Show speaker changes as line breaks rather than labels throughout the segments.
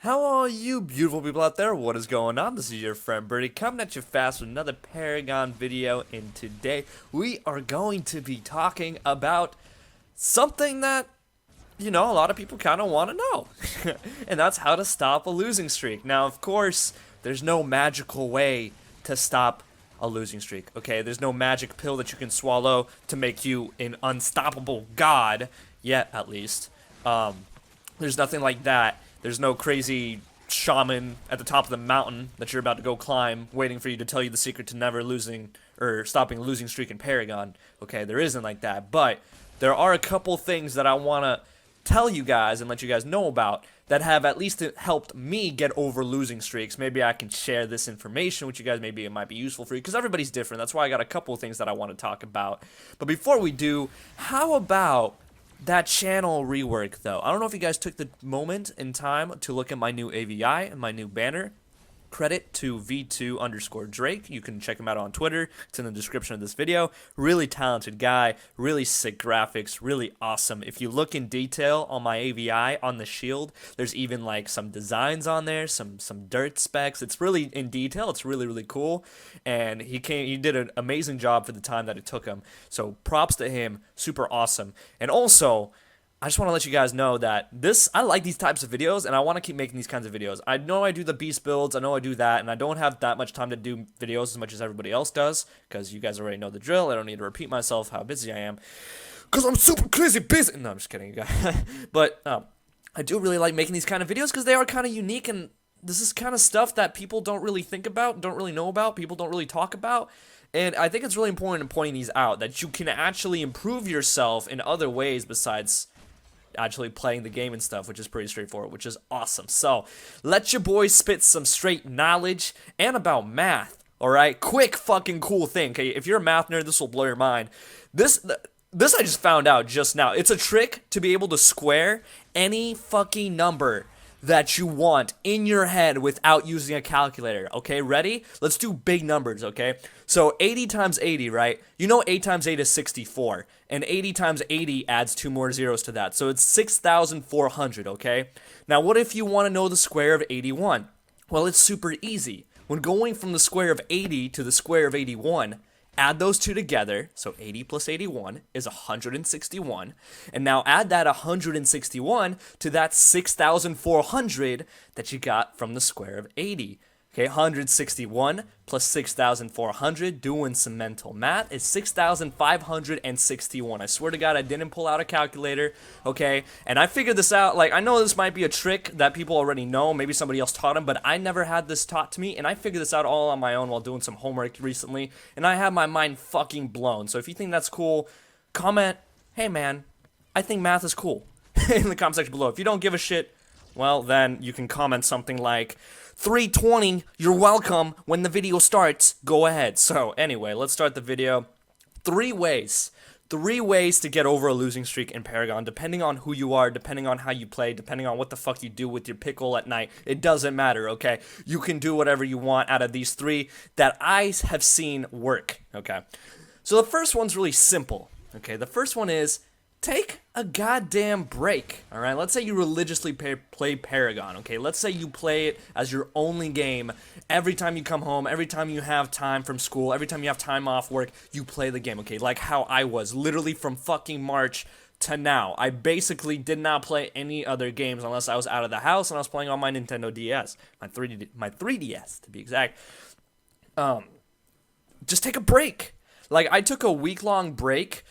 How are you beautiful people out there? What is going on? This is your friend Birdie coming at you fast with another Paragon video, and today we are going to be talking about something that, a lot of people kind of want to know. And that's how to stop a losing streak. Now, of course, there's no magical way to stop a losing streak, okay? There's no magic pill that you can swallow to make you an unstoppable god, yet at least. There's nothing like that. There's no crazy shaman at the top of the mountain that you're about to go climb, waiting for you to tell you the secret to never losing or stopping a losing streak in Paragon. Okay, there isn't like that, but there are a couple things that I want to tell you guys and let you guys know about that have at least helped me get over losing streaks. Maybe I can share this information with you guys. Maybe it might be useful for you because everybody's different. That's why I got a couple of things that I want to talk about. But before we do, how about that channel rework, though? I don't know if you guys took the moment in time to look at my new AVI and my new banner. Credit to V2_Drake. You can check him out on Twitter. It's in the description of this video. Really talented guy, really sick graphics, really awesome. If you look in detail on my AVI on the shield, there's even like some designs on there, some dirt specs. It's really in detail. It's really cool. And he did an amazing job for the time that it took him. So props to him. Super awesome. And also, I just want to let you guys know that I like these types of videos, and I want to keep making these kinds of videos. I know I do the beast builds, I know I do that, and I don't have that much time to do videos as much as everybody else does, because you guys already know the drill. I don't need to repeat myself how busy I am, because I'm super crazy busy. No, I'm just kidding, you guys. But I do really like making these kind of videos, because they are kind of unique, and this is kind of stuff that people don't really think about, don't really know about, people don't really talk about. And I think it's really important in pointing these out, that you can actually improve yourself in other ways besides actually playing the game and stuff, which is pretty straightforward, which is awesome. So let your boys spit some straight knowledge and about math. All right, quick fucking cool thing. Okay, if you're a math nerd, this will blow your mind. This I just found out just now. It's a trick to be able to square any fucking number that you want in your head without using a calculator. Okay, ready? Let's do big numbers, okay? So 80 times 80, right? You know 8 times 8 is 64. And 80 times 80 adds 2 more zeros to that. So it's 6,400, okay? Now what if you want to know the square of 81? Well, it's super easy. When going from the square of 80 to the square of 81, add those two together, so 80 plus 81 is 161, and now add that 161 to that 6,400 that you got from the square of 80. Okay, 161 plus 6,400, doing some mental math, is 6,561. I swear to God, I didn't pull out a calculator, okay? And I figured this out, like, I know this might be a trick that people already know, maybe somebody else taught them, but I never had this taught to me, and I figured this out all on my own while doing some homework recently, and I had my mind fucking blown. So if you think that's cool, comment, hey man, I think math is cool, in the comment section below. If you don't give a shit, well, then you can comment something like 320, you're welcome, when the video starts, go ahead. So anyway, let's start the video. Three ways to get over a losing streak in Paragon, depending on who you are, depending on how you play, depending on what the fuck you do with your pickle at night. It doesn't matter, okay? You can do whatever you want out of these three that I have seen work, okay? So the first one's really simple, okay? The first one is, take a goddamn break, alright? Let's say you religiously play Paragon, okay? Let's say you play it as your only game. Every time you come home, every time you have time from school, every time you have time off work, you play the game, okay? Like how I was, literally from fucking March to now. I basically did not play any other games unless I was out of the house and I was playing on my Nintendo DS, my 3DS to be exact. Just take a break. Like, I took a week-long break,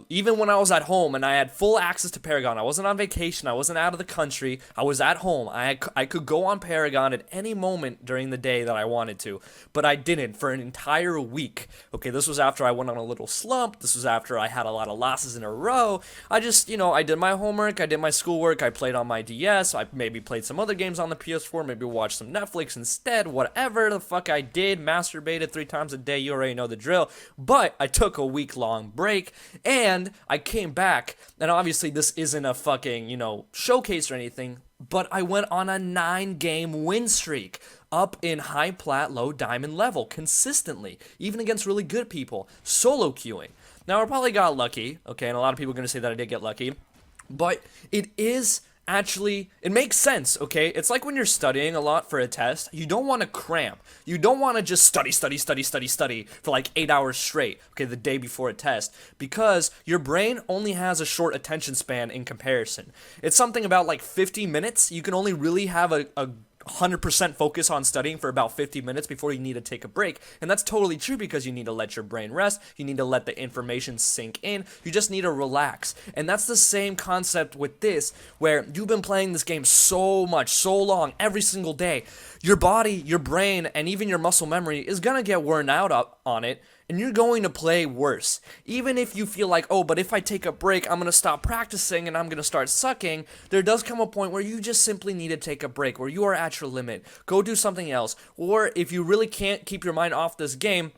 even when I was at home and I had full access to Paragon. I wasn't on vacation, I wasn't out of the country, I was at home. I could go on Paragon at any moment during the day that I wanted to, but I didn't for an entire week. Okay, this was after I went on a little slump, this was after I had a lot of losses in a row. I just, I did my homework, I did my schoolwork, I played on my DS, I maybe played some other games on the PS4, maybe watched some Netflix instead, whatever the fuck I did, masturbated 3 times a day, you already know the drill. But I took a week-long break, and I came back, and obviously this isn't a fucking, showcase or anything, but I went on a 9-game win streak, up in high plat, low diamond level, consistently, even against really good people, solo queuing. Now, I probably got lucky, okay, and a lot of people are going to say that I did get lucky, but it is actually, it makes sense, okay? It's like when you're studying a lot for a test, you don't want to cramp. You don't want to just study for like 8 hours straight, okay, the day before a test, because your brain only has a short attention span in comparison. It's something about like 50 minutes. You can only really have a 100% focus on studying for about 50 minutes before you need to take a break. And that's totally true because you need to let your brain rest. You need to let the information sink in. You just need to relax. And that's the same concept with this, where you've been playing this game so much, so long, every single day. Your body, your brain, and even your muscle memory is going to get worn out on it. And you're going to play worse. Even if you feel like, oh, but if I take a break, I'm going to stop practicing and I'm going to start sucking, there does come a point where you just simply need to take a break, where you are at your limit. Go do something else. Or if you really can't keep your mind off this game,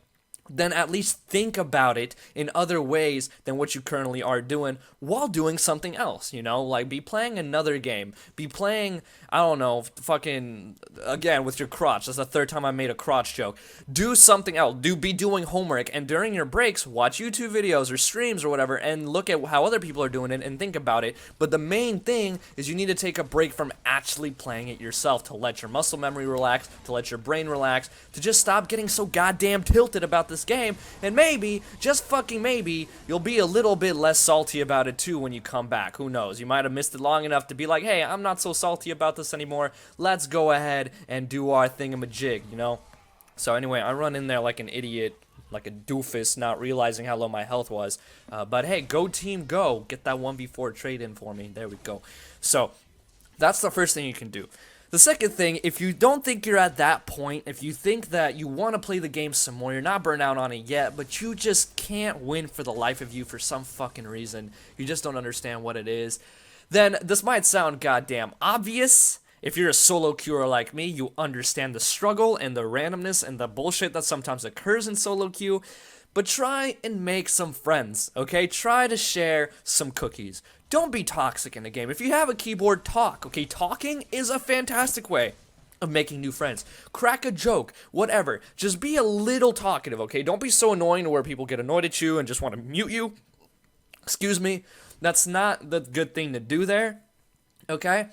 then at least think about it in other ways than what you currently are doing while doing something else, you know? Like, be playing another game. Be playing, I don't know, fucking, again, with your crotch. That's the third time I made a crotch joke. Do something else. Be doing homework, and during your breaks, watch YouTube videos or streams or whatever, and look at how other people are doing it and think about it. But the main thing is you need to take a break from actually playing it yourself, to let your muscle memory relax, to let your brain relax, to just stop getting so goddamn tilted about this game, and maybe, just fucking maybe, you'll be a little bit less salty about it too when you come back. Who knows? You might have missed it long enough to be like, hey, I'm not so salty about this anymore. Let's go ahead and do our thingamajig, you know? So anyway, I run in there like an idiot, like a doofus, not realizing how low my health was. But hey, go team, go. Get that 1v4 trade in for me. There we go. So, that's the first thing you can do. The second thing, if you don't think you're at that point, if you think that you want to play the game some more, you're not burnt out on it yet, but you just can't win for the life of you for some fucking reason, you just don't understand what it is, then this might sound goddamn obvious. If you're a solo queuer like me, you understand the struggle and the randomness and the bullshit that sometimes occurs in solo queue. But try and make some friends, okay? Try to share some cookies. Don't be toxic in the game. If you have a keyboard, talk, okay? Talking is a fantastic way of making new friends. Crack a joke, whatever. Just be a little talkative, okay? Don't be so annoying to where people get annoyed at you and just want to mute you. Excuse me. That's not the good thing to do there, okay?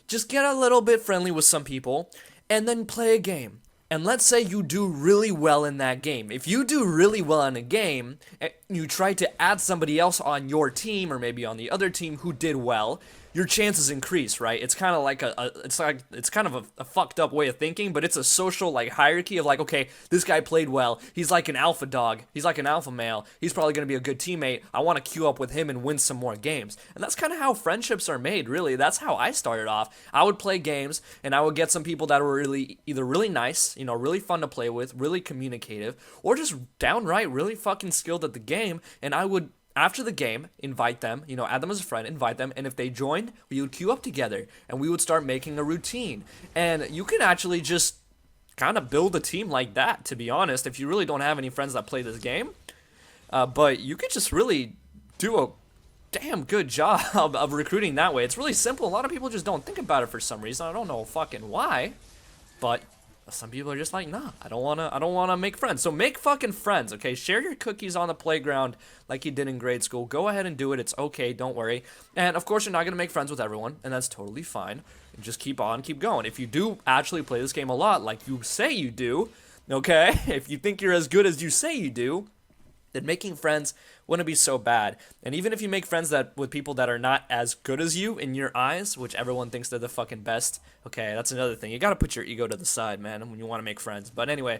Just get a little bit friendly with some people and then play a game. And let's say you do really well in that game. If you do really well in a game, and you try to add somebody else on your team or maybe on the other team who did well, your chances increase, right? It's kind of like it's kind of a fucked up way of thinking, but it's a social like hierarchy of like, okay, this guy played well. He's like an alpha dog. He's like an alpha male. He's probably going to be a good teammate. I want to queue up with him and win some more games. And that's kind of how friendships are made, really. That's how I started off. I would play games and I would get some people that were really either really nice, you know, really fun to play with, really communicative, or just downright really fucking skilled at the game, and I would, after the game, invite them, you know, add them as a friend, invite them, and if they joined, we would queue up together, and we would start making a routine. And you can actually just kind of build a team like that, to be honest, if you really don't have any friends that play this game. But you could just really do a damn good job of recruiting that way. It's really simple. A lot of people just don't think about it for some reason. I don't know fucking why, but some people are just like, nah, I don't wanna make friends. So make fucking friends, okay? Share your cookies on the playground like you did in grade school. Go ahead and do it. It's okay, don't worry. And of course, you're not gonna make friends with everyone, and that's totally fine. Just keep on, keep going. If you do actually play this game a lot, like you say you do, okay? If you think you're as good as you say you do, then making friends wouldn't be so bad. And even if you make friends with people that are not as good as you in your eyes, which everyone thinks they're the fucking best, okay, that's another thing. You gotta put your ego to the side, man, when you want to make friends. But anyway,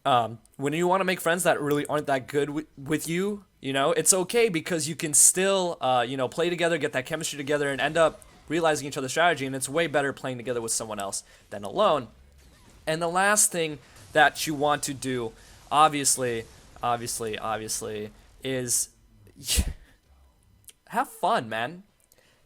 when you want to make friends that really aren't that good with you, you know, it's okay because you can still, you know, play together, get that chemistry together, and end up realizing each other's strategy, and it's way better playing together with someone else than alone. And the last thing that you want to do, obviously, is have fun, man.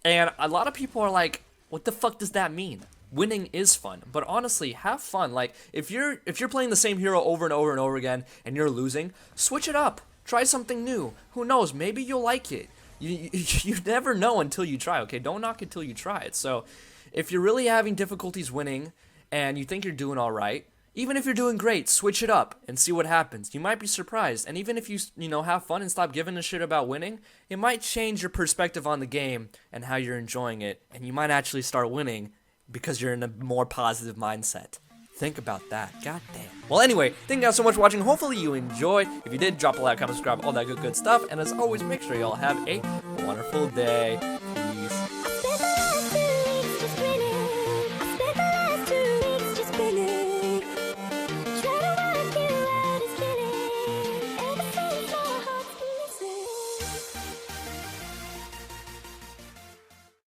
And a lot of people are like, what the fuck does that mean? Winning is fun, but honestly, have fun. Like, if you're playing the same hero over and over and over again and you're losing, switch it up. Try something new. Who knows? Maybe you'll like it. You never know until you try, okay? Don't knock it till you try it. So, if you're really having difficulties winning and you think you're doing all right, Even if you're doing great, switch it up and see what happens. You might be surprised. And even if you have fun and stop giving a shit about winning, it might change your perspective on the game and how you're enjoying it. And you might actually start winning because you're in a more positive mindset. Think about that. God damn. Well, anyway, thank you guys so much for watching. Hopefully you enjoyed. If you did, drop a like, comment, subscribe, all that good stuff. And as always, make sure you all have a wonderful day.